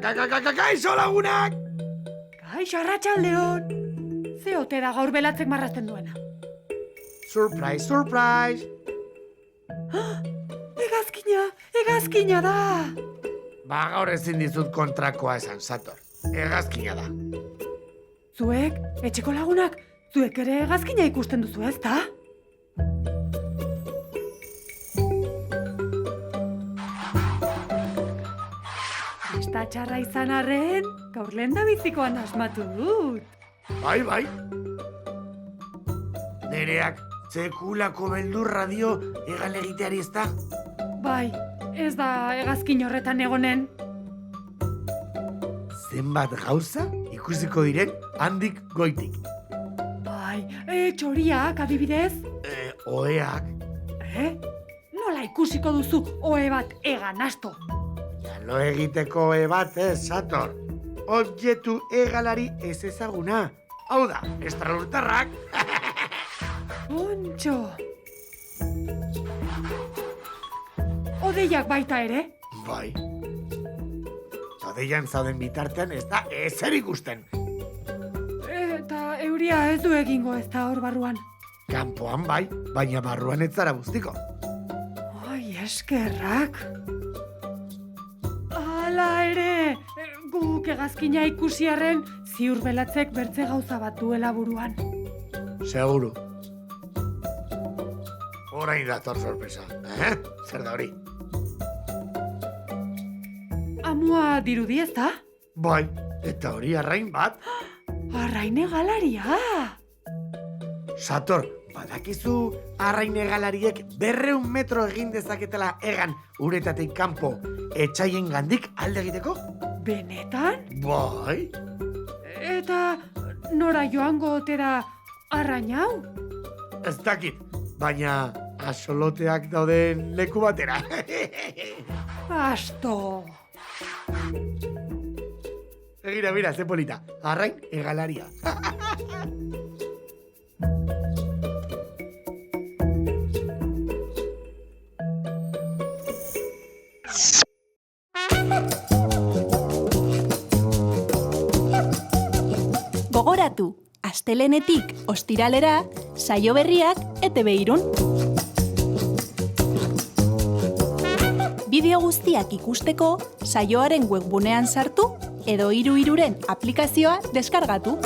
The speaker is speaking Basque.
Kaixo lagunak! Kaixo, arratsaldeon. Ze ote da gaur belatzek marrazten duena? Surprise! Hegazkina da! Ba, gaur ezin dizut kontrakoa esan, Sator. Hegazkina da. Zuek, etxeko lagunak, zuek ere hegazkina ikusten duzu, ezta? Esta txarra izan arren, gaur lehendabizikoan asmatu dut. Bai. Nereak sekulako beldurra dio hegal egiteari ez da? Bai, ez da hegazkin horretan egonen. Zenbat gauza ikusiko diren handik goitik. Bai, txoriak adibidez. Oheak. Nola ikusiko duzu ohe bat egan asto? Lo egiteko ohe bat ez, Sator. Objektu hegalari ez ezaguna. Hau da, estralurtarrak. Ontxo. Odeiak baita ere? Bai. Odeian zauden bitartean ez da ezer ikusten. Eta euria ez du egingo ez da hor barruan. Kanpoan bai, baina barruan ez zara buztiko. Ai, eskerrak. Hala ere, guk hegazkina ikusiarren ziur belatzek bertze gauza bat duela buruan. Seguru. Orain dator sorpresa, Zer da hori? Amua dirudi ez da? Bai, eta hori arrain bat. Arrain hegalaria! Sator, badakizu arrain hegalariek 200 metro egin dezaketela egan uretatik kanpo etxaien gandik alde egiteko? Benetan? Bai. Eta nora joango otera arrain hau? Ez dakit, baina axoloteak dauden leku batera. Asto! Begira, ze polita. Arrain hegalaria. Gogoratu, astelehenetik ostiralera, saio berriak ETB Irun. Bideo guztiak ikusteko, saioaren webgunean sartu edo 33ren aplikazioa deskargatu.